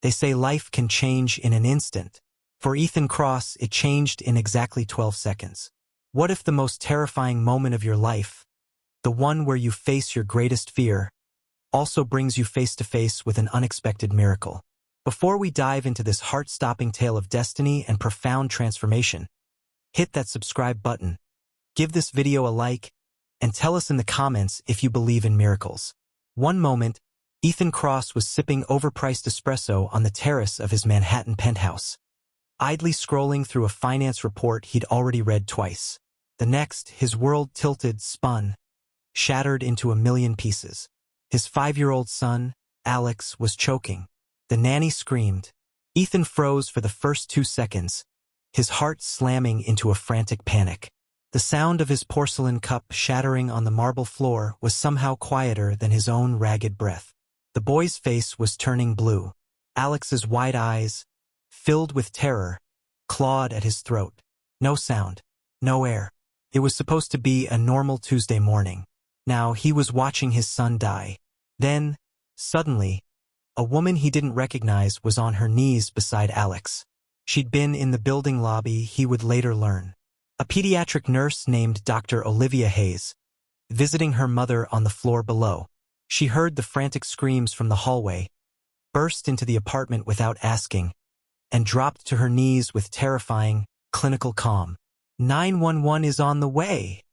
They say life can change in an instant. For Ethan Cross, it changed in exactly 12 seconds. What if the most terrifying moment of your life, the one where you face your greatest fear, also brings you face to face with an unexpected miracle? Before we dive into this heart-stopping tale of destiny and profound transformation, hit that subscribe button, give this video a like, and tell us in the comments if you believe in miracles. One moment, Ethan Cross was sipping overpriced espresso on the terrace of his Manhattan penthouse, idly scrolling through a finance report he'd already read twice. The next, his world tilted, spun, shattered into a million pieces. His 5-year-old son, Alex, was choking. The nanny screamed. Ethan froze for the first 2 seconds, his heart slamming into a frantic panic. The sound of his porcelain cup shattering on the marble floor was somehow quieter than his own ragged breath. The boy's face was turning blue. Alex's wide eyes, filled with terror, clawed at his throat. No sound, no air. It was supposed to be a normal Tuesday morning. Now he was watching his son die. Then, suddenly, a woman he didn't recognize was on her knees beside Alex. She'd been in the building lobby, he would later learn. A pediatric nurse named Dr. Olivia Hayes, visiting her mother on the floor below. She heard the frantic screams from the hallway, burst into the apartment without asking, and dropped to her knees with terrifying, clinical calm. 911 is on the way,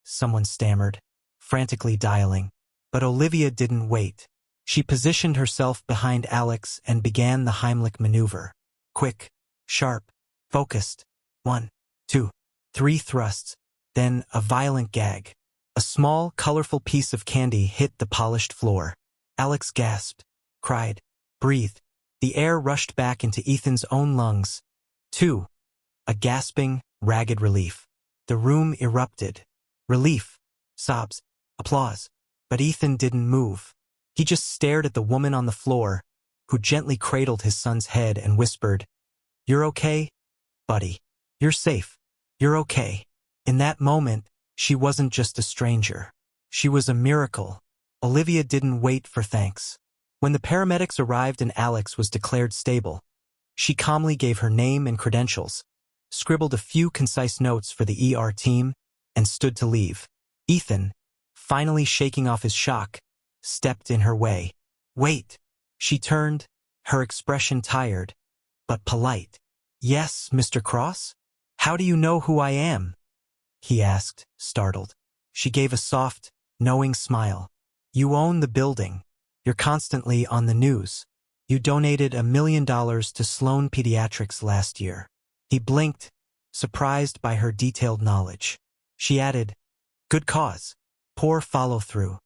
someone stammered, frantically dialing. But Olivia didn't wait. She positioned herself behind Alex and began the Heimlich maneuver. Quick, sharp, focused. 1, 2, 3 thrusts, then a violent gag. A small, colorful piece of candy hit the polished floor. Alex gasped, cried, breathed. The air rushed back into Ethan's own lungs. 2. A gasping, ragged relief. The room erupted. Relief, sobs, applause. But Ethan didn't move. He just stared at the woman on the floor, who gently cradled his son's head and whispered, "You're okay, buddy. You're safe. You're okay." In that moment, she wasn't just a stranger. She was a miracle. Olivia didn't wait for thanks. When the paramedics arrived and Alex was declared stable, she calmly gave her name and credentials, scribbled a few concise notes for the ER team, and stood to leave. Ethan, finally shaking off his shock, stepped in her way. "Wait." She turned, her expression tired, but polite. "Yes, Mr. Cross? How do you know who I am?" he asked, startled. She gave a soft, knowing smile. "You own the building. You're constantly on the news. You donated $1 million to Sloan Pediatrics last year." He blinked, surprised by her detailed knowledge. She added, "Good cause. Poor follow-through."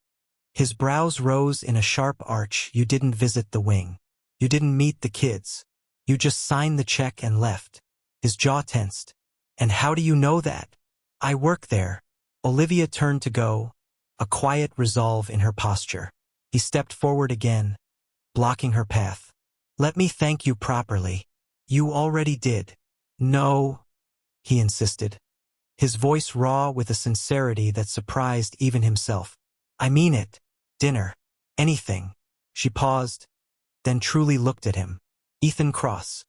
His brows rose in a sharp arch. "You didn't visit the wing. You didn't meet the kids. You just signed the check and left." His jaw tensed. "And how do you know that?" "I work there." Olivia turned to go, a quiet resolve in her posture. He stepped forward again, blocking her path. "Let me thank you properly." "You already did." "No," he insisted, his voice raw with a sincerity that surprised even himself. "I mean it. Dinner. Anything." She paused, then truly looked at him. Ethan Cross,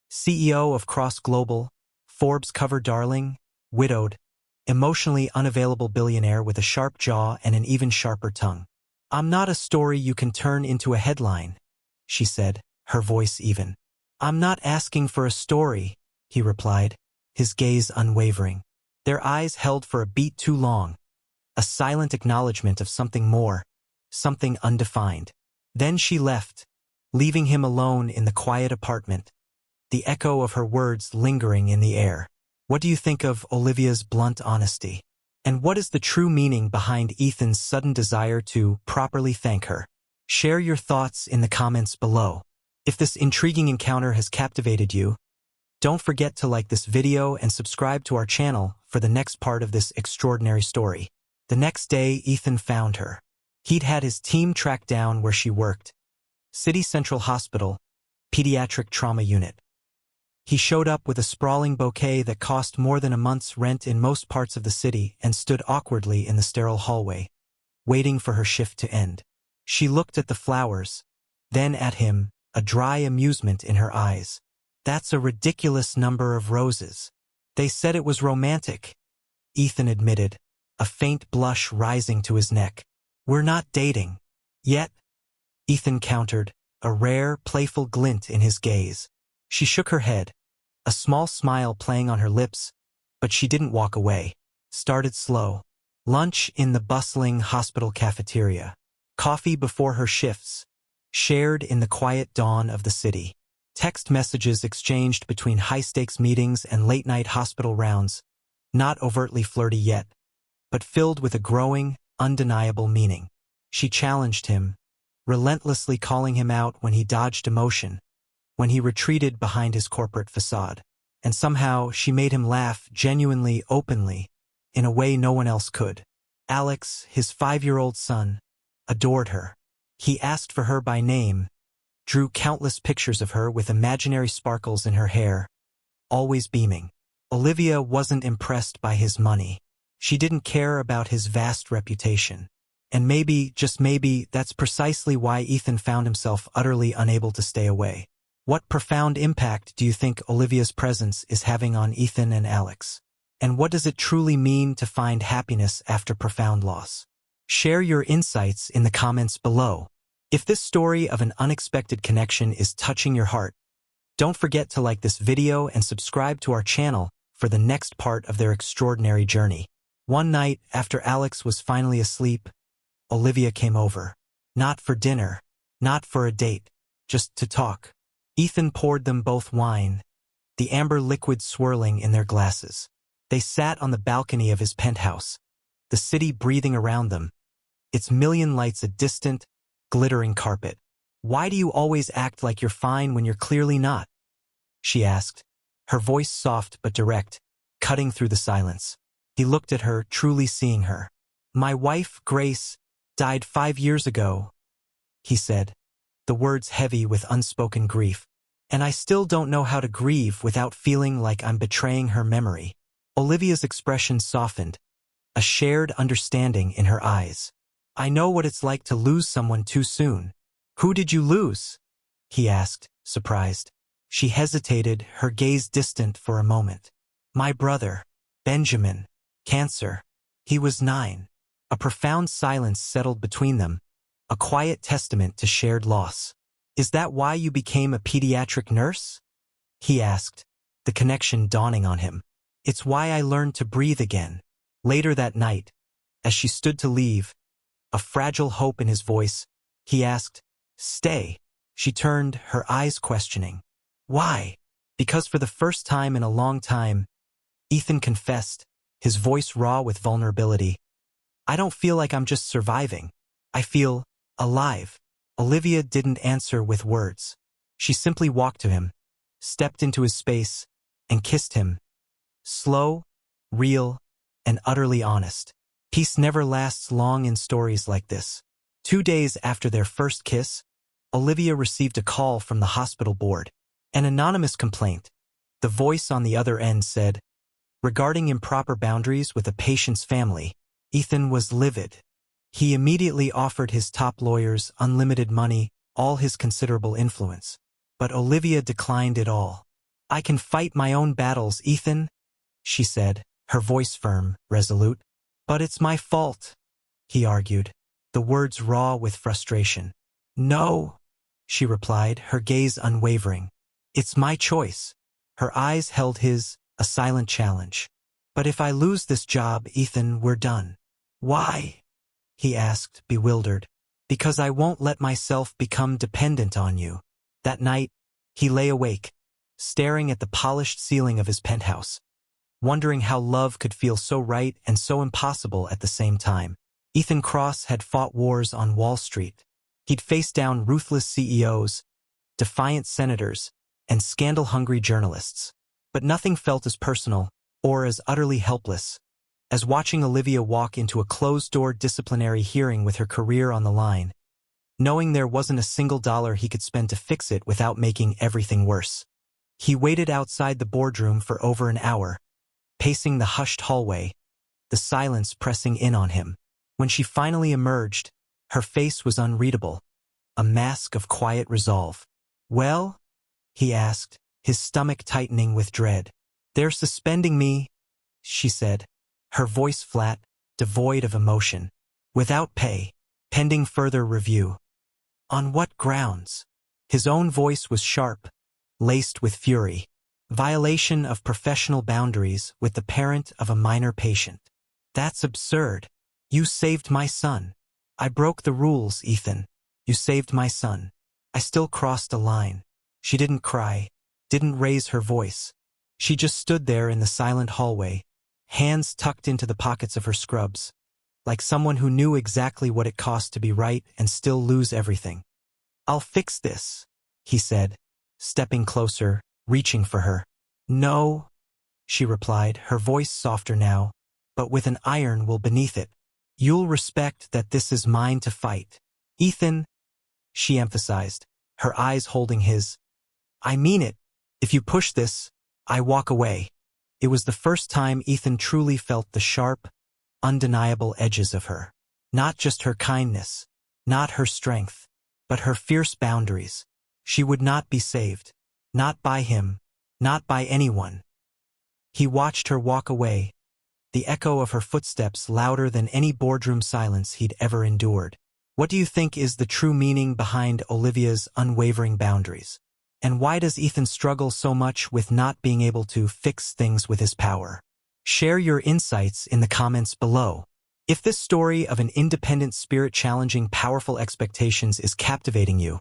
CEO of Cross Global, Forbes cover darling, widowed, emotionally unavailable billionaire with a sharp jaw and an even sharper tongue. "I'm not a story you can turn into a headline," she said, her voice even. "I'm not asking for a story," he replied, his gaze unwavering. Their eyes held for a beat too long, a silent acknowledgement of something more, something undefined. Then she left, leaving him alone in the quiet apartment, the echo of her words lingering in the air. What do you think of Olivia's blunt honesty? And what is the true meaning behind Ethan's sudden desire to properly thank her? Share your thoughts in the comments below. If this intriguing encounter has captivated you, don't forget to like this video and subscribe to our channel for the next part of this extraordinary story. The next day, Ethan found her. He'd had his team track down where she worked. City Central Hospital, Pediatric Trauma Unit. He showed up with a sprawling bouquet that cost more than a month's rent in most parts of the city and stood awkwardly in the sterile hallway, waiting for her shift to end. She looked at the flowers, then at him, a dry amusement in her eyes. That's a ridiculous number of roses. They said it was romantic, Ethan admitted, a faint blush rising to his neck. We're not dating. Yet, Ethan countered, a rare, playful glint in his gaze. She shook her head, a small smile playing on her lips, but she didn't walk away. Started slow. Lunch in the bustling hospital cafeteria. Coffee before her shifts. Shared in the quiet dawn of the city. Text messages exchanged between high-stakes meetings and late-night hospital rounds, not overtly flirty yet, but filled with a growing, undeniable meaning. She challenged him, relentlessly calling him out when he dodged emotion, when he retreated behind his corporate facade. And somehow she made him laugh genuinely, openly, in a way no one else could. Alex, his 5-year-old son, adored her. He asked for her by name, drew countless pictures of her with imaginary sparkles in her hair, always beaming. Olivia wasn't impressed by his money. She didn't care about his vast reputation. And maybe, just maybe, that's precisely why Ethan found himself utterly unable to stay away. What profound impact do you think Olivia's presence is having on Ethan and Alex? And what does it truly mean to find happiness after profound loss? Share your insights in the comments below. If this story of an unexpected connection is touching your heart, don't forget to like this video and subscribe to our channel for the next part of their extraordinary journey. One night, after Alex was finally asleep, Olivia came over. Not for dinner, not for a date, just to talk. Ethan poured them both wine, the amber liquid swirling in their glasses. They sat on the balcony of his penthouse, the city breathing around them, its million lights a distant, glittering carpet. "Why do you always act like you're fine when you're clearly not?" she asked, her voice soft but direct, cutting through the silence. He looked at her, truly seeing her. "My wife, Grace, died 5 years ago," he said, the words heavy with unspoken grief. "And I still don't know how to grieve without feeling like I'm betraying her memory." Olivia's expression softened, a shared understanding in her eyes. "I know what it's like to lose someone too soon." "Who did you lose?" he asked, surprised. She hesitated, her gaze distant for a moment. "My brother, Benjamin. Cancer. He was 9. A profound silence settled between them, a quiet testament to shared loss. "Is that why you became a pediatric nurse?" he asked, the connection dawning on him. "It's why I learned to breathe again." Later that night, as she stood to leave, a fragile hope in his voice, he asked, "Stay?" She turned, her eyes questioning. "Why?" Because for the first time in a long time, Ethan confessed, his voice raw with vulnerability. "I don't feel like I'm just surviving. I feel alive." Olivia didn't answer with words. She simply walked to him, stepped into his space, and kissed him. Slow, real, and utterly honest. Peace never lasts long in stories like this. 2 days after their first kiss, Olivia received a call from the hospital board. An anonymous complaint. The voice on the other end said, regarding improper boundaries with a patient's family. Ethan was livid. He immediately offered his top lawyers unlimited money, all his considerable influence. But Olivia declined it all. "I can fight my own battles, Ethan," she said, her voice firm, resolute. "But it's my fault," he argued, the words raw with frustration. "No," she replied, her gaze unwavering. "It's my choice." Her eyes held his, a silent challenge. "But if I lose this job, Ethan, we're done." "Why?" he asked, bewildered. "Because I won't let myself become dependent on you." That night, he lay awake, staring at the polished ceiling of his penthouse, wondering how love could feel so right and so impossible at the same time. Ethan Cross had fought wars on Wall Street. He'd faced down ruthless CEOs, defiant senators, and scandal-hungry journalists. But nothing felt as personal, or as utterly helpless, as watching Olivia walk into a closed-door disciplinary hearing with her career on the line, knowing there wasn't a single dollar he could spend to fix it without making everything worse. He waited outside the boardroom for over an hour, pacing the hushed hallway, the silence pressing in on him. When she finally emerged, her face was unreadable, a mask of quiet resolve. Well? He asked, his stomach tightening with dread. They're suspending me, she said, her voice flat, devoid of emotion. Without pay, pending further review. On what grounds? His own voice was sharp, laced with fury. Violation of professional boundaries with the parent of a minor patient. That's absurd. You saved my son. I broke the rules, Ethan. You saved my son. I still crossed a line. She didn't cry, didn't raise her voice. She just stood there in the silent hallway, hands tucked into the pockets of her scrubs, like someone who knew exactly what it cost to be right and still lose everything. I'll fix this, he said, stepping closer, reaching for her. No, she replied, her voice softer now, but with an iron will beneath it. You'll respect that this is mine to fight. Ethan, she emphasized, her eyes holding his. I mean it. If you push this, I walk away. It was the first time Ethan truly felt the sharp, undeniable edges of her. Not just her kindness, not her strength, but her fierce boundaries. She would not be saved. Not by him, not by anyone. He watched her walk away, the echo of her footsteps louder than any boardroom silence he'd ever endured. What do you think is the true meaning behind Olivia's unwavering boundaries? And why does Ethan struggle so much with not being able to fix things with his power? Share your insights in the comments below. If this story of an independent spirit challenging powerful expectations is captivating you,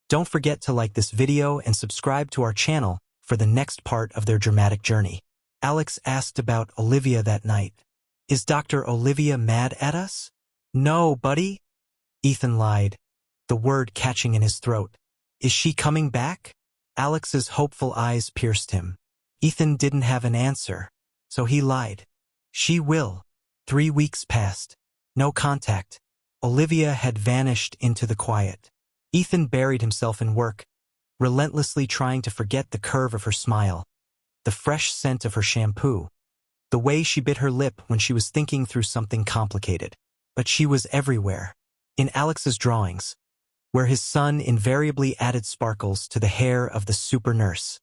don't forget to like this video and subscribe to our channel for the next part of their dramatic journey. Alex asked about Olivia that night. Is Dr. Olivia mad at us? No, buddy. Ethan lied, the word catching in his throat. Is she coming back? Alex's hopeful eyes pierced him. Ethan didn't have an answer, so he lied. She will. 3 weeks passed. No contact. Olivia had vanished into the quiet. Ethan buried himself in work, relentlessly trying to forget the curve of her smile, the fresh scent of her shampoo, the way she bit her lip when she was thinking through something complicated. But she was everywhere. In Alex's drawings, where his son invariably added sparkles to the hair of the super nurse.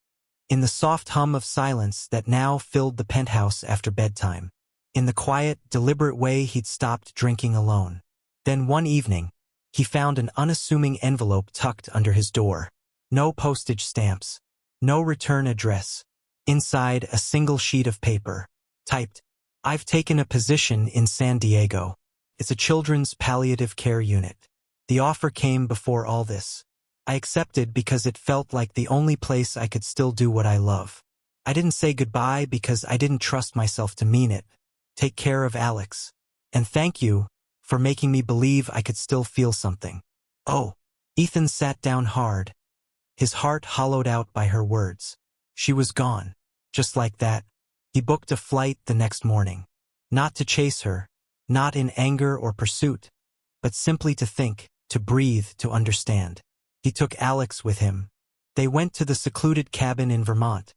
In the soft hum of silence that now filled the penthouse after bedtime. In the quiet, deliberate way he'd stopped drinking alone. Then one evening, he found an unassuming envelope tucked under his door. No postage stamps. No return address. Inside, a single sheet of paper. Typed, I've taken a position in San Diego. It's a children's palliative care unit. The offer came before all this. I accepted because it felt like the only place I could still do what I love. I didn't say goodbye because I didn't trust myself to mean it. Take care of Alex. And thank you for making me believe I could still feel something. Oh, Ethan sat down hard, his heart hollowed out by her words. She was gone. Just like that, he booked a flight the next morning. Not to chase her, not in anger or pursuit, but simply to think, to breathe, to understand. He took Alex with him. They went to the secluded cabin in Vermont,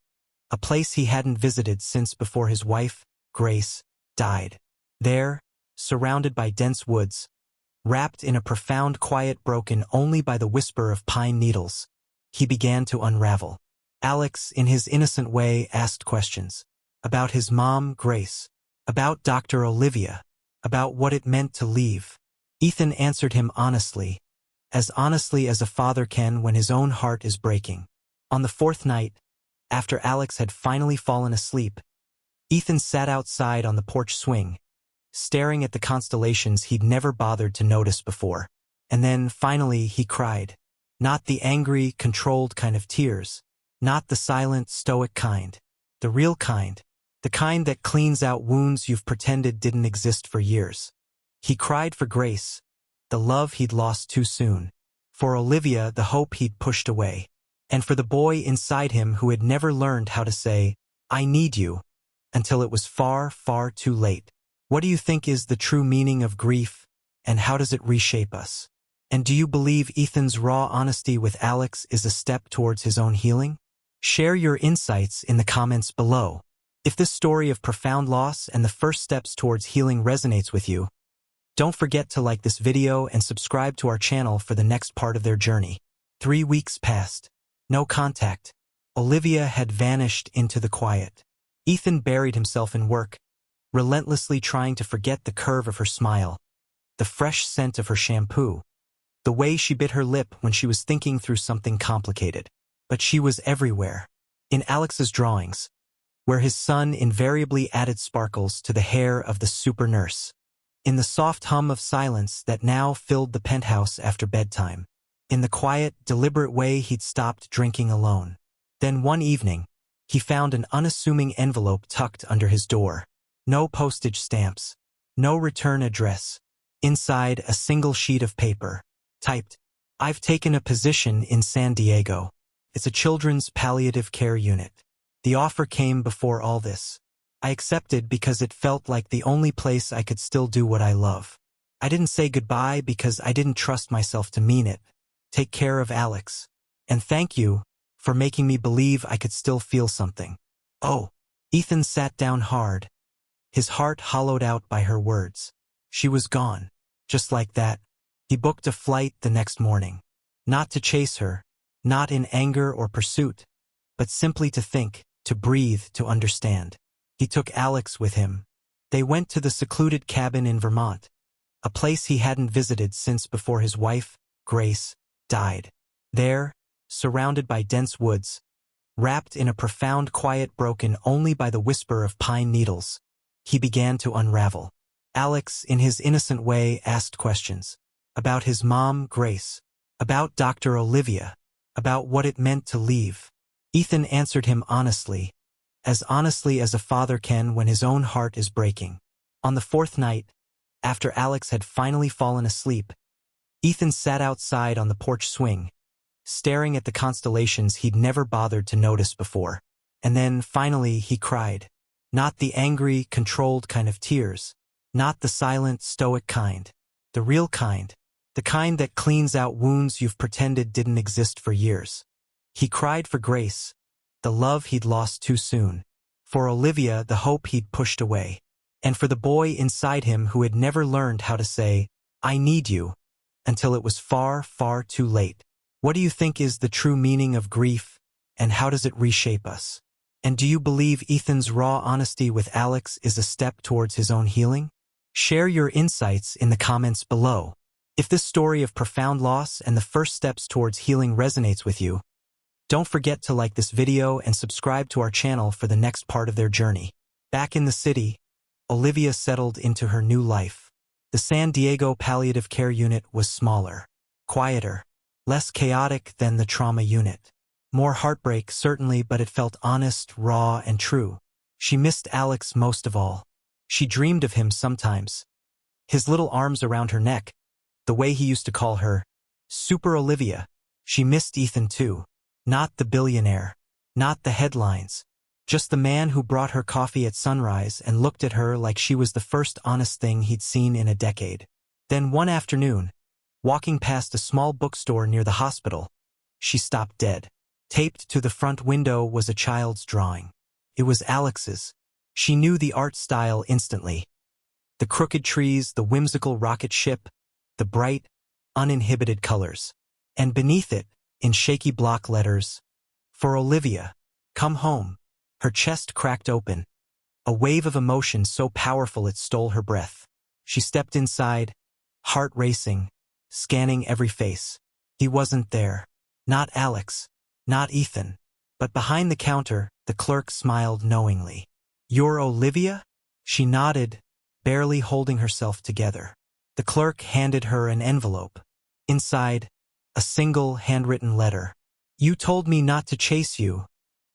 a place he hadn't visited since before his wife, Grace, died. There, surrounded by dense woods, wrapped in a profound quiet broken only by the whisper of pine needles, he began to unravel. Alex, in his innocent way, asked questions. About his mom, Grace. About Dr. Olivia. About what it meant to leave. Ethan answered him honestly as a father can when his own heart is breaking. On the 4th night, after Alex had finally fallen asleep, Ethan sat outside on the porch swing, staring at the constellations he'd never bothered to notice before. And then, finally, he cried. Not the angry, controlled kind of tears. Not the silent, stoic kind. The real kind. The kind that cleans out wounds you've pretended didn't exist for years. He cried for Grace, the love he'd lost too soon. For Olivia, the hope he'd pushed away. And for the boy inside him who had never learned how to say, I need you, until it was far, far too late. What do you think is the true meaning of grief, and how does it reshape us? And do you believe Ethan's raw honesty with Alex is a step towards his own healing? Share your insights in the comments below. If this story of profound loss and the first steps towards healing resonates with you, don't forget to like this video and subscribe to our channel for the next part of their journey. 3 weeks passed. No contact. Olivia had vanished into the quiet. Ethan buried himself in work, relentlessly trying to forget the curve of her smile, the fresh scent of her shampoo, the way she bit her lip when she was thinking through something complicated. But she was everywhere. In Alex's drawings, where his son invariably added sparkles to the hair of the super nurse. In the soft hum of silence that now filled the penthouse after bedtime. In the quiet, deliberate way he'd stopped drinking alone. Then one evening, he found an unassuming envelope tucked under his door. No postage stamps. No return address. Inside, a single sheet of paper. Typed, "I've taken a position in San Diego. It's a children's palliative care unit. The offer came before all this. I accepted because it felt like the only place I could still do what I love. I didn't say goodbye because I didn't trust myself to mean it. Take care of Alex. And thank you for making me believe I could still feel something." Oh, Ethan sat down hard, his heart hollowed out by her words. She was gone. Just like that. He booked a flight the next morning. Not to chase her, not in anger or pursuit, but simply to think, to breathe, to understand. He took Alex with him. They went to the secluded cabin in Vermont, a place he hadn't visited since before his wife, Grace, died. There, surrounded by dense woods, wrapped in a profound quiet broken only by the whisper of pine needles, he began to unravel. Alex, in his innocent way, asked questions. About his mom, Grace. About Dr. Olivia. About what it meant to leave. Ethan answered him honestly as a father can when his own heart is breaking. On the fourth night, after Alex had finally fallen asleep, Ethan sat outside on the porch swing, staring at the constellations he'd never bothered to notice before. And then, finally, he cried. Not the angry, controlled kind of tears. Not the silent, stoic kind. The real kind. The kind that cleans out wounds you've pretended didn't exist for years. He cried for Grace, the love he'd lost too soon. For Olivia, the hope he'd pushed away. And for the boy inside him who had never learned how to say, "I need you," until it was far, far too late. What do you think is the true meaning of grief, and how does it reshape us? And do you believe Ethan's raw honesty with Alex is a step towards his own healing? Share your insights in the comments below. If this story of profound loss and the first steps towards healing resonates with you, don't forget to like this video and subscribe to our channel for the next part of their journey. Back in the city, Olivia settled into her new life. The San Diego palliative care unit was smaller, quieter, less chaotic than the trauma unit. More heartbreak, certainly, but it felt honest, raw, and true. She missed Alex most of all. She dreamed of him sometimes. His little arms around her neck, the way he used to call her, Super Olivia. She missed Ethan too. Not the billionaire. Not the headlines. Just the man who brought her coffee at sunrise and looked at her like she was the first honest thing he'd seen in a decade. Then one afternoon, walking past a small bookstore near the hospital, she stopped dead. Taped to the front window was a child's drawing. It was Alex's. She knew the art style instantly. The crooked trees, the whimsical rocket ship, the bright, uninhibited colors. And beneath it, in shaky block letters, "For Olivia, come home." Her chest cracked open. A wave of emotion so powerful it stole her breath. She stepped inside, heart racing, scanning every face. He wasn't there. Not Alex. Not Ethan. But behind the counter, the clerk smiled knowingly. "You're Olivia?" She nodded, barely holding herself together. The clerk handed her an envelope. Inside, a single handwritten letter. "You told me not to chase you,"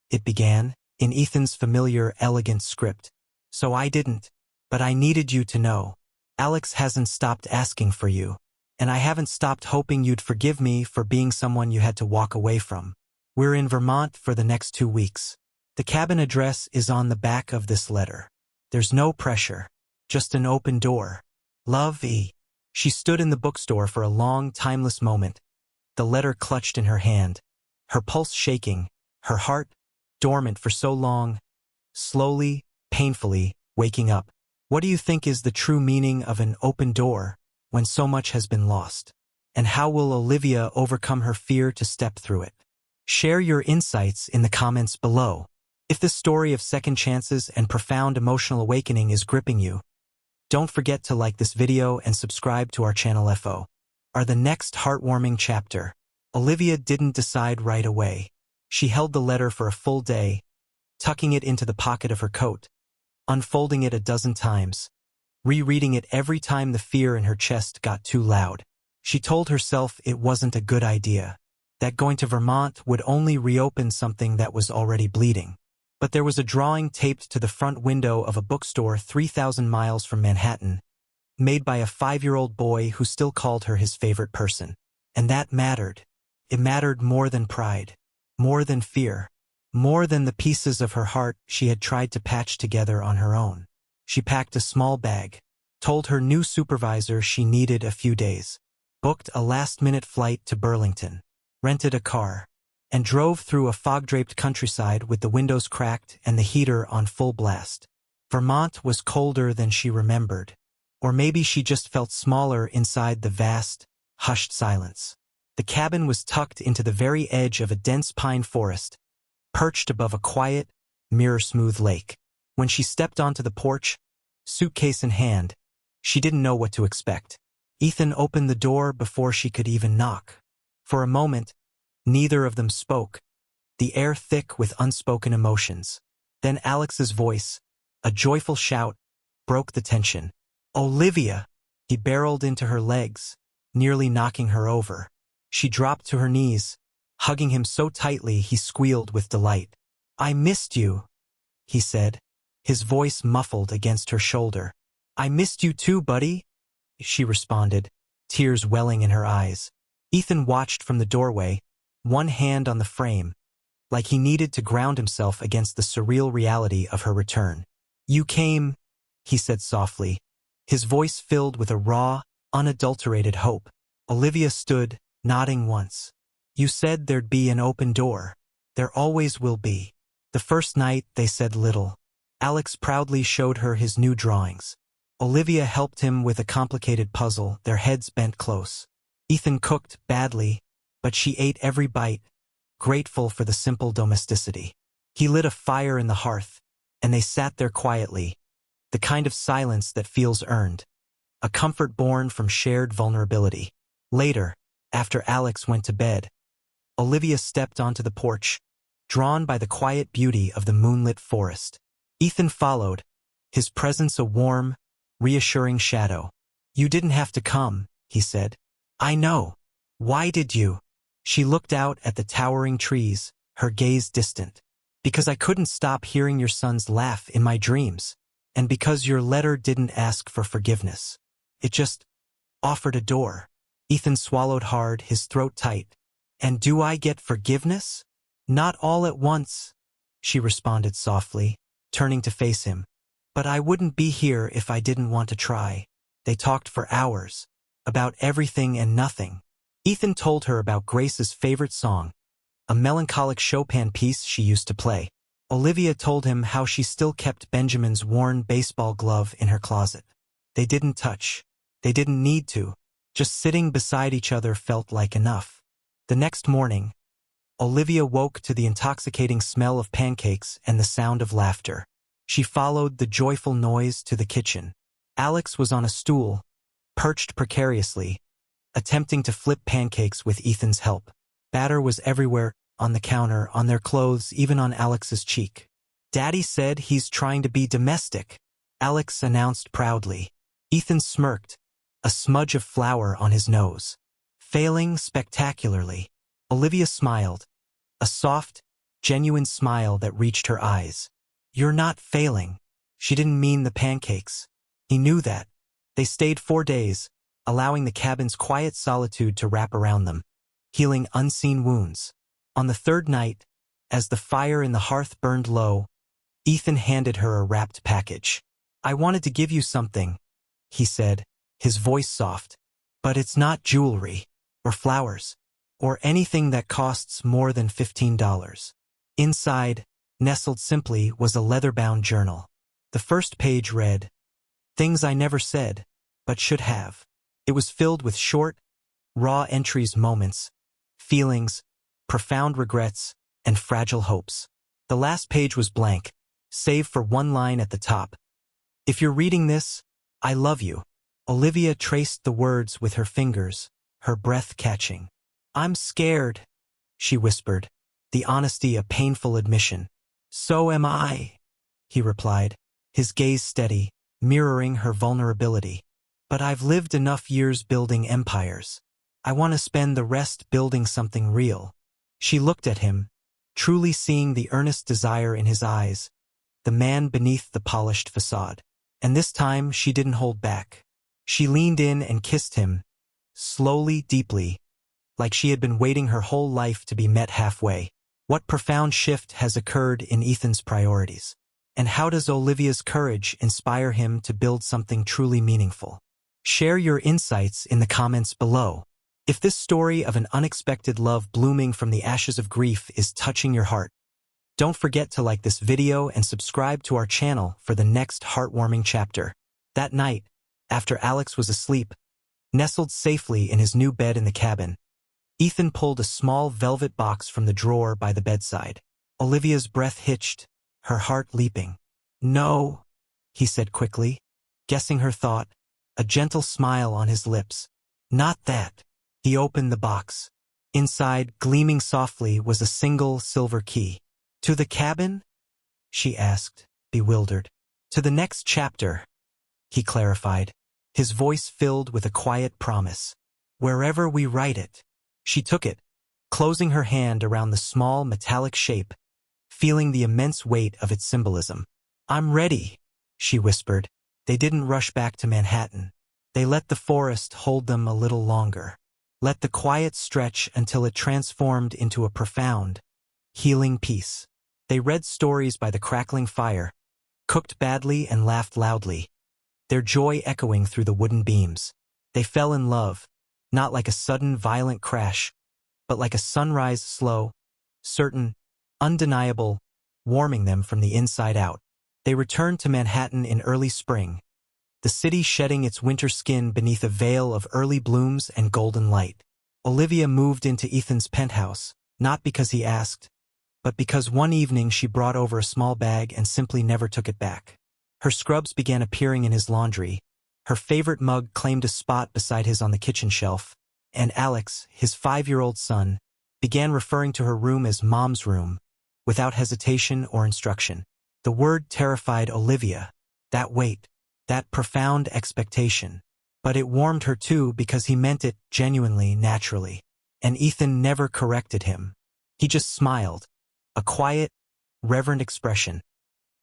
it began, in Ethan's familiar, elegant script. "So I didn't. But I needed you to know. Alex hasn't stopped asking for you. And I haven't stopped hoping you'd forgive me for being someone you had to walk away from. We're in Vermont for the next 2 weeks. The cabin address is on the back of this letter. There's no pressure. Just an open door. Love, E." She stood in the bookstore for a long, timeless moment, the letter clutched in her hand, her pulse shaking, her heart, dormant for so long, slowly, painfully, waking up. What do you think is the true meaning of an open door when so much has been lost? And how will Olivia overcome her fear to step through it? Share your insights in the comments below. If this story of second chances and profound emotional awakening is gripping you, don't forget to like this video and subscribe to our channel. Our the next heartwarming chapter. Olivia didn't decide right away. She held the letter for a full day, tucking it into the pocket of her coat, unfolding it a dozen times, rereading it every time the fear in her chest got too loud. She told herself it wasn't a good idea, that going to Vermont would only reopen something that was already bleeding. But there was a drawing taped to the front window of a bookstore 3,000 miles from Manhattan, made by a 5-year-old boy who still called her his favorite person. And that mattered. It mattered more than pride, more than fear, more than the pieces of her heart she had tried to patch together on her own. She packed a small bag, told her new supervisor she needed a few days, booked a last-minute flight to Burlington, rented a car, and drove through a fog-draped countryside with the windows cracked and the heater on full blast. Vermont was colder than she remembered, or maybe she just felt smaller inside the vast, hushed silence. The cabin was tucked into the very edge of a dense pine forest, perched above a quiet, mirror-smooth lake. When she stepped onto the porch, suitcase in hand, she didn't know what to expect. Ethan opened the door before she could even knock. For a moment, neither of them spoke, the air thick with unspoken emotions. Then Alex's voice, a joyful shout, broke the tension. "Olivia!" He barreled into her legs, nearly knocking her over. She dropped to her knees, hugging him so tightly he squealed with delight. "I missed you," he said, his voice muffled against her shoulder. "I missed you too, buddy," she responded, tears welling in her eyes. Ethan watched from the doorway, one hand on the frame, like he needed to ground himself against the surreal reality of her return. "You came," he said softly, his voice filled with a raw, unadulterated hope. Olivia stood, nodding once. "You said there'd be an open door. There always will be." The first night they said little. Alex proudly showed her his new drawings. Olivia helped him with a complicated puzzle, their heads bent close. Ethan cooked badly, but she ate every bite, grateful for the simple domesticity. He lit a fire in the hearth, and they sat there quietly, the kind of silence that feels earned, a comfort born from shared vulnerability. Later, after Alex went to bed, Olivia stepped onto the porch, drawn by the quiet beauty of the moonlit forest. Ethan followed, his presence a warm, reassuring shadow. "You didn't have to come," he said. "I know. Why did you?" She looked out at the towering trees, her gaze distant. "Because I couldn't stop hearing your son's laugh in my dreams. And because your letter didn't ask for forgiveness. It just offered a door." Ethan swallowed hard, his throat tight. "And do I get forgiveness?" "Not all at once," she responded softly, turning to face him. "But I wouldn't be here if I didn't want to try." They talked for hours, about everything and nothing. Ethan told her about Grace's favorite song, a melancholic Chopin piece she used to play. Olivia told him how she still kept Benjamin's worn baseball glove in her closet. They didn't touch. They didn't need to. Just sitting beside each other felt like enough. The next morning, Olivia woke to the intoxicating smell of pancakes and the sound of laughter. She followed the joyful noise to the kitchen. Alex was on a stool, perched precariously, attempting to flip pancakes with Ethan's help. Batter was everywhere, on the counter, on their clothes, even on Alex's cheek. "Daddy said he's trying to be domestic," Alex announced proudly. Ethan smirked, a smudge of flour on his nose. "Failing spectacularly." Olivia smiled, a soft, genuine smile that reached her eyes. "You're not failing." She didn't mean the pancakes. He knew that. They stayed 4 days, allowing the cabin's quiet solitude to wrap around them, healing unseen wounds. On the third night, as the fire in the hearth burned low, Ethan handed her a wrapped package. "I wanted to give you something," he said, his voice soft. "But it's not jewelry, or flowers, or anything that costs more than $15. Inside, nestled simply, was a leather-bound journal. The first page read, "Things I never said, but should have." It was filled with short, raw entries, moments, feelings, profound regrets, and fragile hopes. The last page was blank, save for one line at the top. If you're reading this, I love you. Olivia traced the words with her fingers, her breath catching. I'm scared, she whispered, the honesty a painful admission. So am I, he replied, his gaze steady, mirroring her vulnerability. But I've lived enough years building empires. I want to spend the rest building something real. She looked at him, truly seeing the earnest desire in his eyes, the man beneath the polished facade. And this time she didn't hold back. She leaned in and kissed him, slowly, deeply, like she had been waiting her whole life to be met halfway. What profound shift has occurred in Ethan's priorities? And how does Olivia's courage inspire him to build something truly meaningful? Share your insights in the comments below. If this story of an unexpected love blooming from the ashes of grief is touching your heart, don't forget to like this video and subscribe to our channel for the next heartwarming chapter. That night, after Alex was asleep, nestled safely in his new bed in the cabin, Ethan pulled a small velvet box from the drawer by the bedside. Olivia's breath hitched, her heart leaping. No, he said quickly, guessing her thought, a gentle smile on his lips. Not that. He opened the box. Inside, gleaming softly, was a single silver key. To the cabin? She asked, bewildered. To the next chapter, he clarified, his voice filled with a quiet promise. Wherever we write it. She took it, closing her hand around the small metallic shape, feeling the immense weight of its symbolism. I'm ready, she whispered. They didn't rush back to Manhattan. They let the forest hold them a little longer. Let the quiet stretch until it transformed into a profound, healing peace. They read stories by the crackling fire, cooked badly and laughed loudly, their joy echoing through the wooden beams. They fell in love, not like a sudden violent crash, but like a sunrise, slow, certain, undeniable, warming them from the inside out. They returned to Manhattan in early spring, the city shedding its winter skin beneath a veil of early blooms and golden light. Olivia moved into Ethan's penthouse, not because he asked, but because one evening she brought over a small bag and simply never took it back. Her scrubs began appearing in his laundry, her favorite mug claimed a spot beside his on the kitchen shelf, and Alex, his 5-year-old son, began referring to her room as Mom's room, without hesitation or instruction. The word terrified Olivia, that weight, that profound expectation. But it warmed her too because he meant it genuinely, naturally. And Ethan never corrected him. He just smiled, a quiet, reverent expression,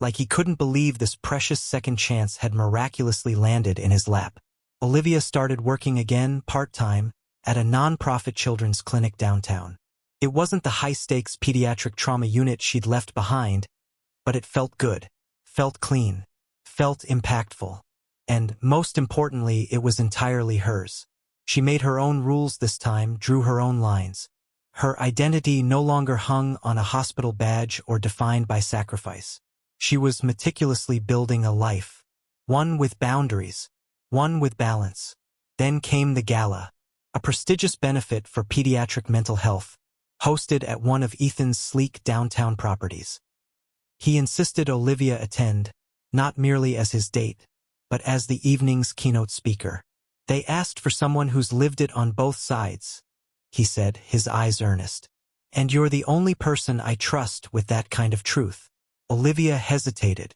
like he couldn't believe this precious second chance had miraculously landed in his lap. Olivia started working again, part-time, at a non-profit children's clinic downtown. It wasn't the high-stakes pediatric trauma unit she'd left behind, but it felt good, felt clean, felt impactful. And, most importantly, it was entirely hers. She made her own rules this time, drew her own lines. Her identity no longer hung on a hospital badge or defined by sacrifice. She was meticulously building a life, one with boundaries, one with balance. Then came the gala, a prestigious benefit for pediatric mental health, hosted at one of Ethan's sleek downtown properties. He insisted Olivia attend, not merely as his date, but as the evening's keynote speaker. They asked for someone who's lived it on both sides, he said, his eyes earnest. And you're the only person I trust with that kind of truth. Olivia hesitated.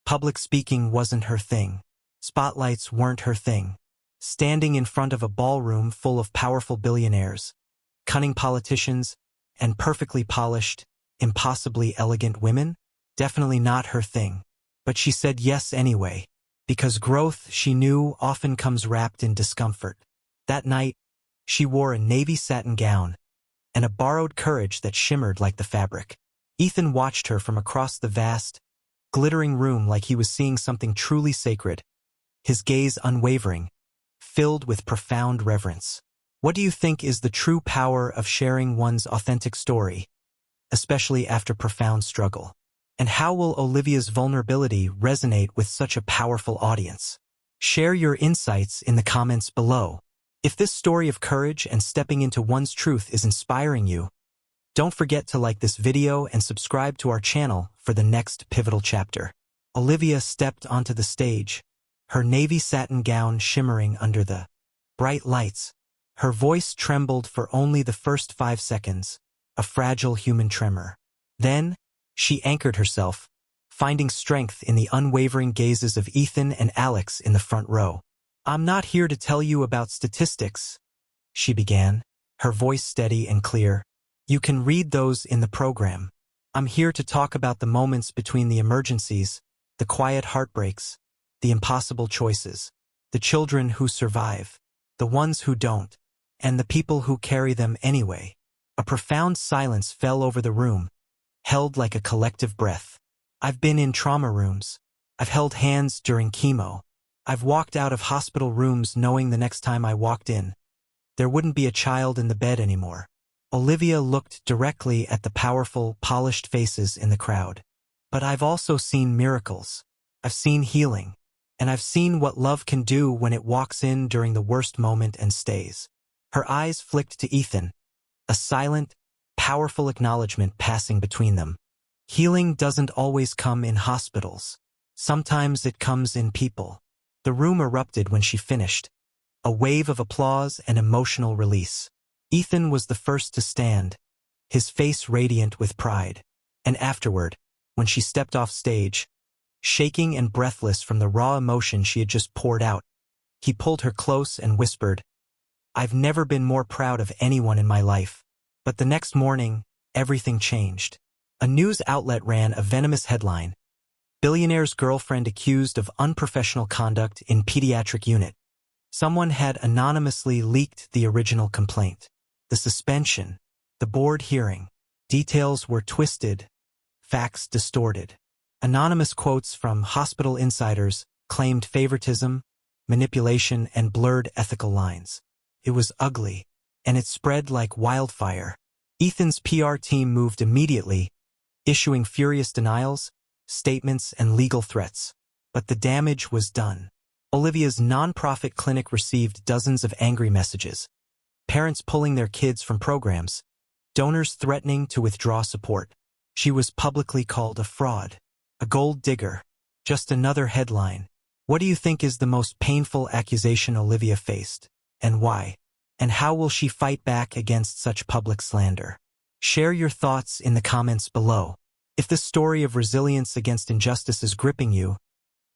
Public speaking wasn't her thing. Spotlights weren't her thing. Standing in front of a ballroom full of powerful billionaires, cunning politicians, and perfectly polished, impossibly elegant women? Definitely not her thing. But she said yes anyway, because growth, she knew, often comes wrapped in discomfort. That night, she wore a navy satin gown, and a borrowed courage that shimmered like the fabric. Ethan watched her from across the vast, glittering room like he was seeing something truly sacred, his gaze unwavering, filled with profound reverence. What do you think is the true power of sharing one's authentic story, especially after profound struggle? And how will Olivia's vulnerability resonate with such a powerful audience? Share your insights in the comments below. If this story of courage and stepping into one's truth is inspiring you, Don't forget to like this video and subscribe to our channel for the next pivotal chapter. Olivia stepped onto the stage, her navy satin gown shimmering under the bright lights. Her voice trembled for only the first 5 seconds, a fragile human tremor. Then, she anchored herself, finding strength in the unwavering gazes of Ethan and Alex in the front row. "I'm not here to tell you about statistics," she began, her voice steady and clear. "You can read those in the program. I'm here to talk about the moments between the emergencies, the quiet heartbreaks, the impossible choices, the children who survive, the ones who don't, and the people who carry them anyway." A profound silence fell over the room, held like a collective breath. "I've been in trauma rooms. I've held hands during chemo. I've walked out of hospital rooms knowing the next time I walked in, there wouldn't be a child in the bed anymore." Olivia looked directly at the powerful, polished faces in the crowd. "But I've also seen miracles. I've seen healing. And I've seen what love can do when it walks in during the worst moment and stays." Her eyes flicked to Ethan, a silent, powerful acknowledgement passing between them. Healing doesn't always come in hospitals. Sometimes it comes in people. The room erupted when she finished, a wave of applause and emotional release. Ethan was the first to stand, his face radiant with pride. And afterward, when she stepped off stage, shaking and breathless from the raw emotion she had just poured out, he pulled her close and whispered, "I've never been more proud of anyone in my life." But the next morning, everything changed. A news outlet ran a venomous headline: "Billionaire's girlfriend accused of unprofessional conduct in pediatric unit." Someone had anonymously leaked the original complaint. The suspension, the board hearing, details were twisted, facts distorted. Anonymous quotes from hospital insiders claimed favoritism, manipulation, and blurred ethical lines. It was ugly, and it spread like wildfire. Ethan's PR team moved immediately, issuing furious denials, statements, and legal threats. But the damage was done. Olivia's nonprofit clinic received dozens of angry messages, parents pulling their kids from programs, donors threatening to withdraw support. She was publicly called a fraud, a gold digger. Just another headline. What do you think is the most painful accusation Olivia faced, and why? And how will she fight back against such public slander? Share your thoughts in the comments below. If this story of resilience against injustice is gripping you,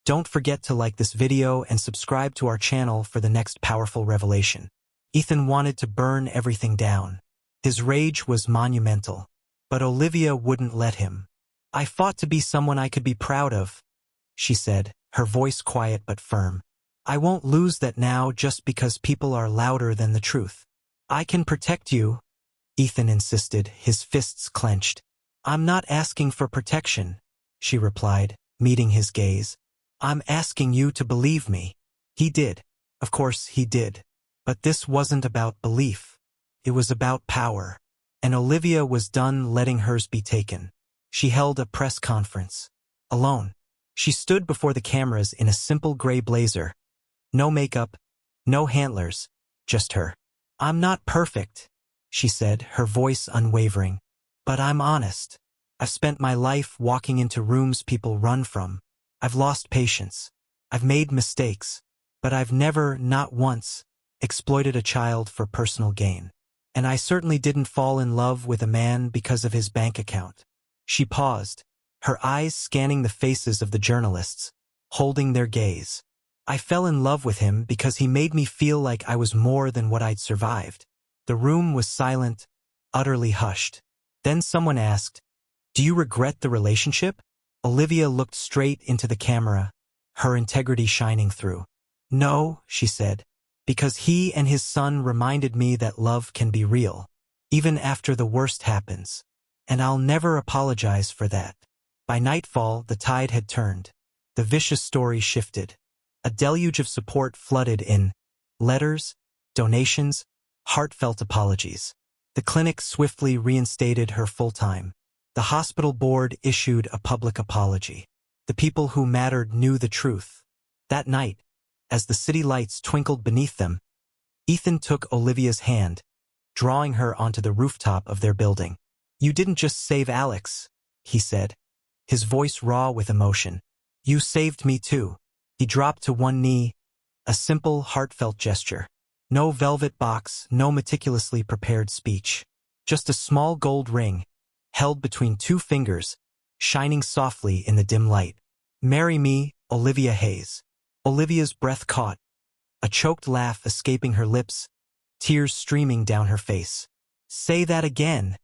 don't forget to like this video and subscribe to our channel for the next powerful revelation. Ethan wanted to burn everything down. His rage was monumental. But Olivia wouldn't let him. "I fought to be someone I could be proud of," she said, her voice quiet but firm. "I won't lose that now just because people are louder than the truth." "I can protect you," Ethan insisted, his fists clenched. "I'm not asking for protection," she replied, meeting his gaze. "I'm asking you to believe me." He did. Of course he did. But this wasn't about belief. It was about power. And Olivia was done letting hers be taken. She held a press conference. Alone. She stood before the cameras in a simple gray blazer. No makeup, no handlers, just her. "I'm not perfect," she said, her voice unwavering. "But I'm honest. I've spent my life walking into rooms people run from. I've lost patience. I've made mistakes. But I've never, not once, exploited a child for personal gain. And I certainly didn't fall in love with a man because of his bank account." She paused, her eyes scanning the faces of the journalists, holding their gaze. "I fell in love with him because he made me feel like I was more than what I'd survived." The room was silent, utterly hushed. Then someone asked, "Do you regret the relationship?" Olivia looked straight into the camera, her integrity shining through. "No," she said, "because he and his son reminded me that love can be real, even after the worst happens. And I'll never apologize for that." By nightfall, the tide had turned. The vicious story shifted. A deluge of support flooded in: letters, donations, heartfelt apologies. The clinic swiftly reinstated her full-time. The hospital board issued a public apology. The people who mattered knew the truth. That night, as the city lights twinkled beneath them, Ethan took Olivia's hand, drawing her onto the rooftop of their building. You didn't just save Alex, he said, his voice raw with emotion. You saved me too. He dropped to one knee, a simple, heartfelt gesture. No velvet box, no meticulously prepared speech. Just a small gold ring, held between two fingers, shining softly in the dim light. Marry me, Olivia Hayes. Olivia's breath caught, a choked laugh escaping her lips, tears streaming down her face. Say that again,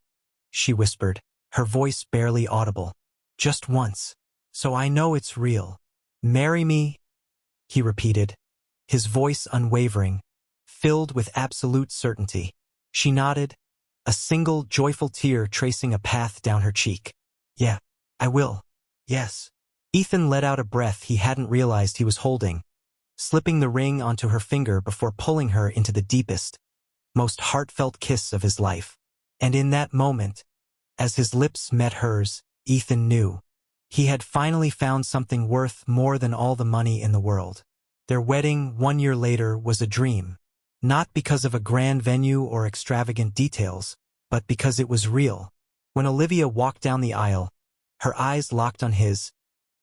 she whispered, her voice barely audible. Just once, so I know it's real. Marry me, he repeated, his voice unwavering, filled with absolute certainty. She nodded, a single joyful tear tracing a path down her cheek. Yeah, I will. Yes. Ethan let out a breath he hadn't realized he was holding, slipping the ring onto her finger before pulling her into the deepest, most heartfelt kiss of his life. And in that moment, as his lips met hers, Ethan knew. He had finally found something worth more than all the money in the world. Their wedding 1 year later was a dream, not because of a grand venue or extravagant details, but because it was real. When Olivia walked down the aisle, her eyes locked on his,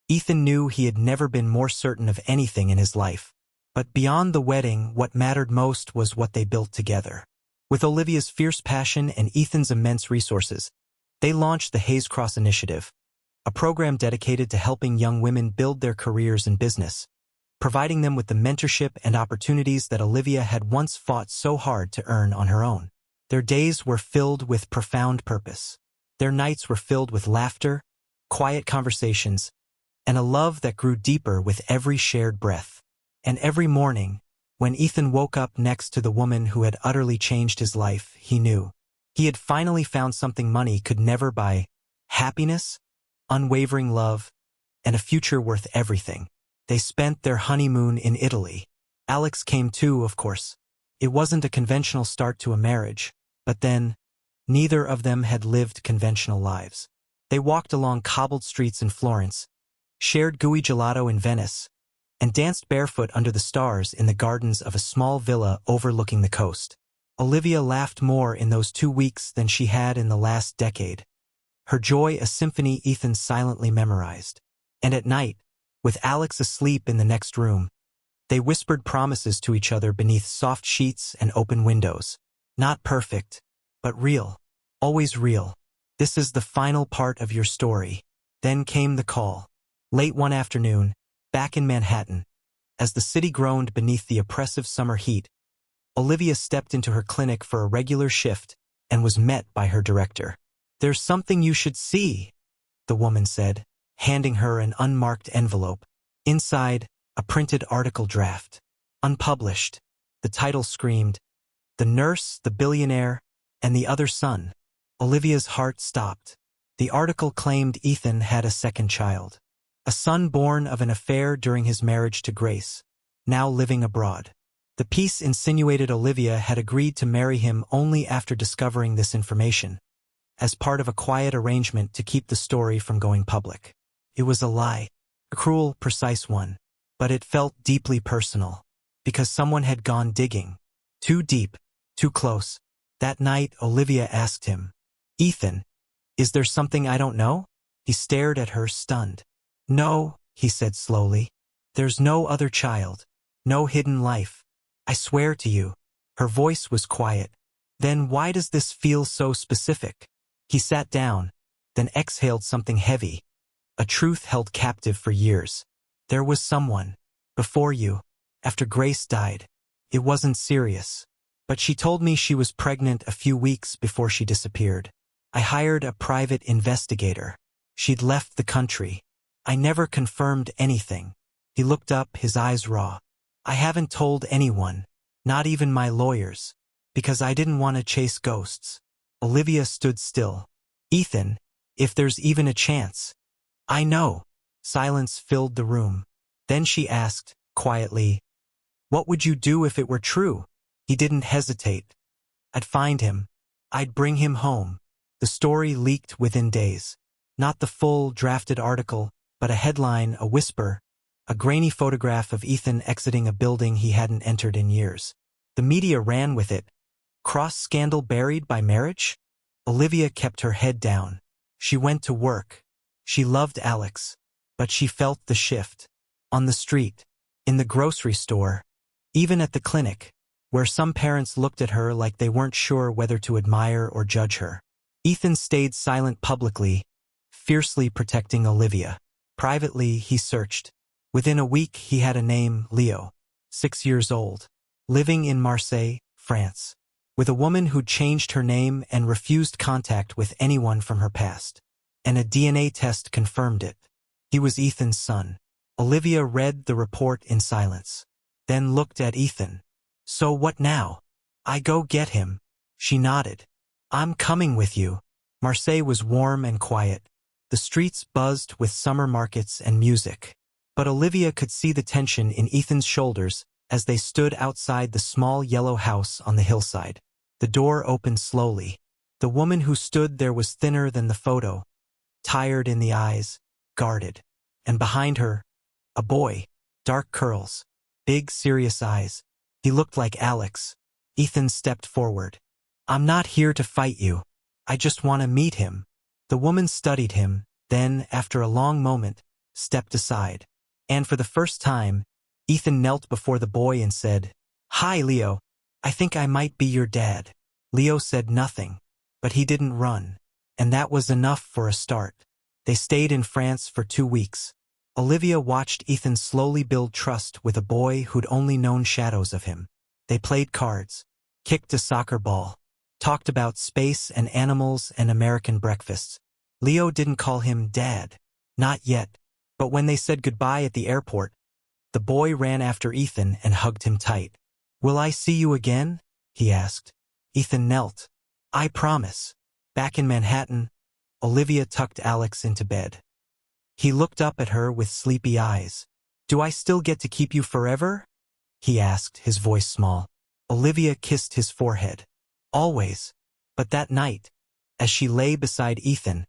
Ethan knew he had never been more certain of anything in his life. But beyond the wedding, what mattered most was what they built together. With Olivia's fierce passion and Ethan's immense resources, they launched the Hayes Cross Initiative, a program dedicated to helping young women build their careers in business, providing them with the mentorship and opportunities that Olivia had once fought so hard to earn on her own. Their days were filled with profound purpose. Their nights were filled with laughter, quiet conversations, and a love that grew deeper with every shared breath. And every morning, when Ethan woke up next to the woman who had utterly changed his life, he knew. He had finally found something money could never buy: happiness, unwavering love, and a future worth everything. They spent their honeymoon in Italy. Alex came too, of course. It wasn't a conventional start to a marriage, but then, neither of them had lived conventional lives. They walked along cobbled streets in Florence, shared gooey gelato in Venice, and danced barefoot under the stars in the gardens of a small villa overlooking the coast. Olivia laughed more in those 2 weeks than she had in the last decade, her joy a symphony Ethan silently memorized. And at night, with Alex asleep in the next room, they whispered promises to each other beneath soft sheets and open windows. Not perfect, but real. Always real. This is the final part of your story. Then came the call. Late one afternoon, back in Manhattan, as the city groaned beneath the oppressive summer heat, Olivia stepped into her clinic for a regular shift and was met by her director. There's something you should see, the woman said, handing her an unmarked envelope. Inside, a printed article draft. Unpublished. The title screamed, "The Nurse, the Billionaire, and the Other Son." Olivia's heart stopped. The article claimed Ethan had a second child. A son born of an affair during his marriage to Grace, now living abroad. The piece insinuated Olivia had agreed to marry him only after discovering this information, as part of a quiet arrangement to keep the story from going public. It was a lie, a cruel, precise one, but it felt deeply personal, because someone had gone digging. Too deep, too close. That night, Olivia asked him, "Ethan, is there something I don't know?" He stared at her, stunned. "No," he said slowly. "There's no other child, no hidden life. I swear to you." Her voice was quiet. "Then why does this feel so specific?" He sat down, then exhaled something heavy, a truth held captive for years. "There was someone, before you, after Grace died. It wasn't serious, but she told me she was pregnant a few weeks before she disappeared. I hired a private investigator. She'd left the country. I never confirmed anything." He looked up, his eyes raw. "I haven't told anyone, not even my lawyers, because I didn't want to chase ghosts." Olivia stood still. "Ethan, if there's even a chance." "I know." Silence filled the room. Then she asked, quietly, "What would you do if it were true?" He didn't hesitate. "I'd find him. I'd bring him home." The story leaked within days. Not the full, drafted article, but a headline, a whisper, a grainy photograph of Ethan exiting a building he hadn't entered in years. The media ran with it. Cross scandal buried by marriage? Olivia kept her head down. She went to work. She loved Alex. But she felt the shift. On the street, in the grocery store, even at the clinic, where some parents looked at her like they weren't sure whether to admire or judge her. Ethan stayed silent publicly, fiercely protecting Olivia. Privately, he searched. Within a week, he had a name, Leo, 6 years old, living in Marseille, France, with a woman who'd changed her name and refused contact with anyone from her past. And a DNA test confirmed it. He was Ethan's son. Olivia read the report in silence, then looked at Ethan. "So what now?" "I go get him." She nodded. "I'm coming with you." Marseille was warm and quiet. The streets buzzed with summer markets and music. But Olivia could see the tension in Ethan's shoulders as they stood outside the small yellow house on the hillside. The door opened slowly. The woman who stood there was thinner than the photo, tired in the eyes, guarded. And behind her, a boy, dark curls, big serious eyes. He looked like Alex. Ethan stepped forward. "I'm not here to fight you. I just want to meet him." The woman studied him, then, after a long moment, stepped aside. And for the first time, Ethan knelt before the boy and said, "Hi, Leo. I think I might be your dad." Leo said nothing, but he didn't run. And that was enough for a start. They stayed in France for 2 weeks. Olivia watched Ethan slowly build trust with a boy who'd only known shadows of him. They played cards, kicked a soccer ball, talked about space and animals and American breakfasts. Leo didn't call him Dad. Not yet. But when they said goodbye at the airport, the boy ran after Ethan and hugged him tight. "Will I see you again?" he asked. Ethan knelt. "I promise." Back in Manhattan, Olivia tucked Alex into bed. He looked up at her with sleepy eyes. "Do I still get to keep you forever?" he asked, his voice small. Olivia kissed his forehead. "Always." But that night, as she lay beside Ethan,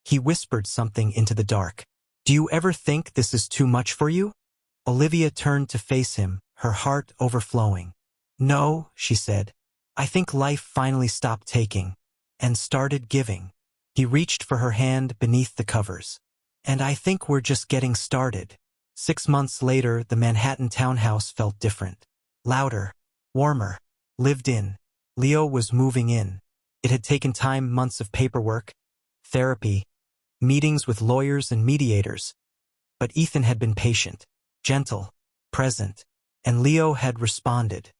he whispered something into the dark. "Do you ever think this is too much for you?" Olivia turned to face him, her heart overflowing. "No," she said. "I think life finally stopped taking and started giving." He reached for her hand beneath the covers. "And I think we're just getting started." 6 months later, the Manhattan townhouse felt different. Louder, warmer, lived in. Leo was moving in. It had taken time, months of paperwork, therapy, meetings with lawyers and mediators. But Ethan had been patient, gentle, present, and Leo had responded.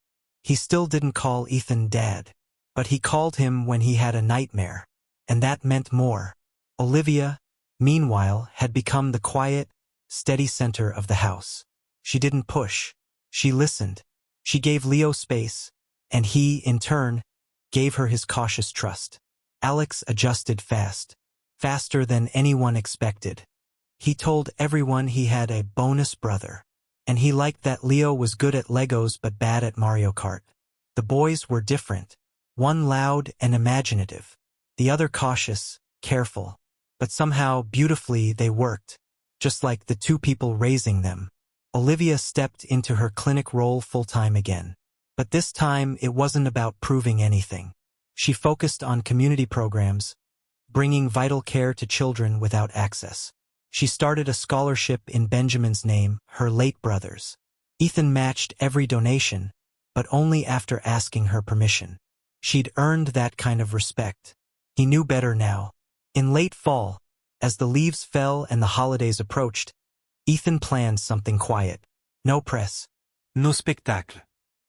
He still didn't call Ethan Dad, but he called him when he had a nightmare, and that meant more. Olivia, meanwhile, had become the quiet, steady center of the house. She didn't push. She listened. She gave Leo space, and he, in turn, gave her his cautious trust. Alex adjusted fast, faster than anyone expected. He told everyone he had a bonus brother, and he liked that Leo was good at Legos but bad at Mario Kart. The boys were different, one loud and imaginative, the other cautious, careful, but somehow beautifully they worked, just like the two people raising them. Olivia stepped into her clinic role full-time again. But this time it wasn't about proving anything. She focused on community programs, bringing vital care to children without access. She started a scholarship in Benjamin's name, her late brother's. Ethan matched every donation, but only after asking her permission. She'd earned that kind of respect. He knew better now. In late fall, as the leaves fell and the holidays approached, Ethan planned something quiet. No press. No spectacle.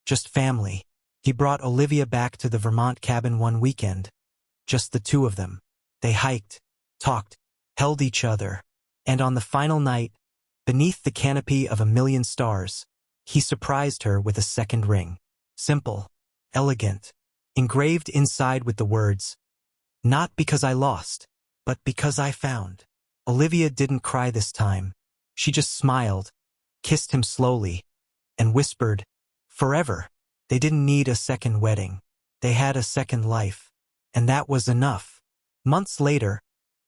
Just family. He brought Olivia back to the Vermont cabin one weekend. Just the two of them. They hiked, talked, held each other. And on the final night, beneath the canopy of a million stars, he surprised her with a second ring. Simple, elegant, engraved inside with the words, "Not because I lost, but because I found." Olivia didn't cry this time. She just smiled, kissed him slowly, and whispered, "Forever." They didn't need a second wedding. They had a second life. And that was enough. Months later,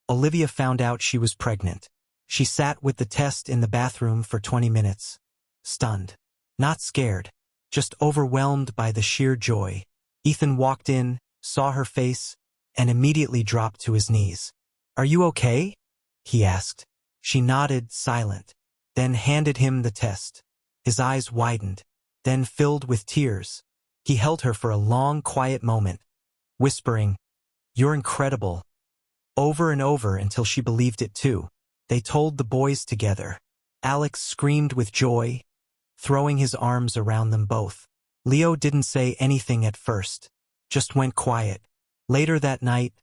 Olivia found out she was pregnant. She sat with the test in the bathroom for 20 minutes. Stunned. Not scared. Just overwhelmed by the sheer joy. Ethan walked in, saw her face, and immediately dropped to his knees. "Are you okay?" he asked. She nodded, silent, then handed him the test. His eyes widened, then filled with tears. He held her for a long, quiet moment, whispering, "You're incredible," over and over until she believed it too. They told the boys together. Alex screamed with joy, throwing his arms around them both. Leo didn't say anything at first, just went quiet. Later that night,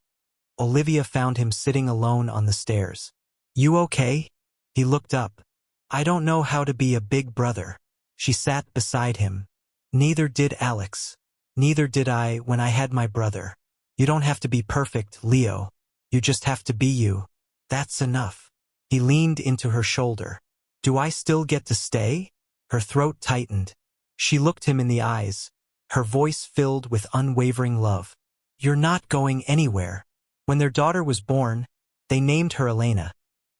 Olivia found him sitting alone on the stairs. "You okay?" He looked up. "I don't know how to be a big brother." She sat beside him. "Neither did Alex. Neither did I when I had my brother. You don't have to be perfect, Leo. You just have to be you. That's enough." He leaned into her shoulder. "Do I still get to stay?" Her throat tightened. She looked him in the eyes, her voice filled with unwavering love. "You're not going anywhere." When their daughter was born, they named her Elena,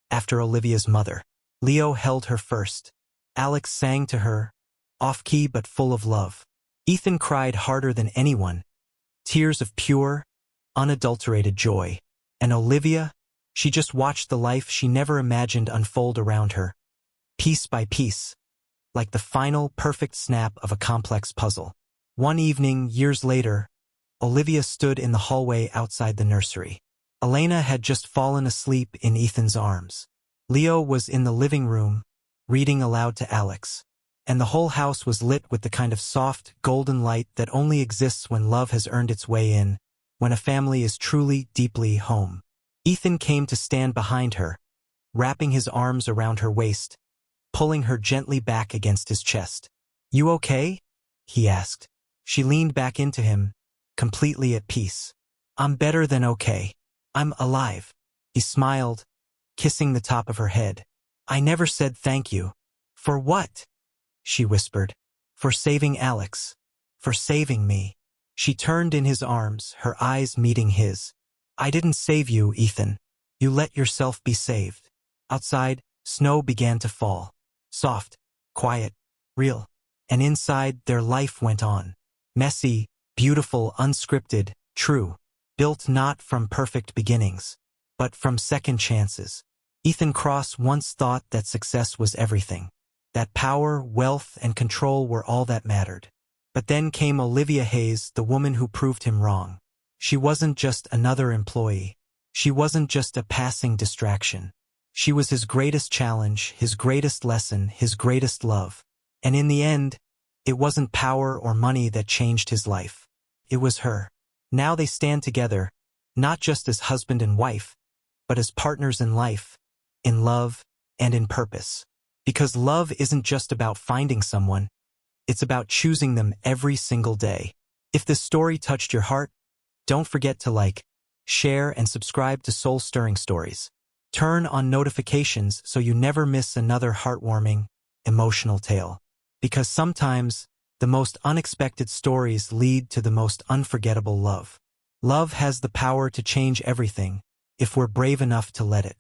after Olivia's mother. Leo held her first. Alex sang to her, off-key but full of love. Ethan cried harder than anyone, tears of pure, unadulterated joy. And Olivia, she just watched the life she never imagined unfold around her, piece by piece, like the final, perfect snap of a complex puzzle. One evening, years later, Olivia stood in the hallway outside the nursery. Elena had just fallen asleep in Ethan's arms. Leo was in the living room, reading aloud to Alex. And the whole house was lit with the kind of soft, golden light that only exists when love has earned its way in, when a family is truly, deeply home. Ethan came to stand behind her, wrapping his arms around her waist, pulling her gently back against his chest. "You okay?" he asked. She leaned back into him, completely at peace. "I'm better than okay. I'm alive." He smiled, kissing the top of her head. "I never said thank you." "For what?" she whispered. "For saving Alex. For saving me." She turned in his arms, her eyes meeting his. "I didn't save you, Ethan. You let yourself be saved." Outside, snow began to fall. Soft, quiet, real. And inside, their life went on. Messy, beautiful, unscripted, true. Built not from perfect beginnings, but from second chances. Ethan Cross once thought that success was everything. That power, wealth, and control were all that mattered. But then came Olivia Hayes, the woman who proved him wrong. She wasn't just another employee. She wasn't just a passing distraction. She was his greatest challenge, his greatest lesson, his greatest love. And in the end, it wasn't power or money that changed his life. It was her. Now they stand together, not just as husband and wife, but as partners in life, in love, and in purpose. Because love isn't just about finding someone, it's about choosing them every single day. If this story touched your heart, don't forget to like, share, and subscribe to Soul Stirring Stories. Turn on notifications so you never miss another heartwarming, emotional tale. Because sometimes, the most unexpected stories lead to the most unforgettable love. Love has the power to change everything, if we're brave enough to let it.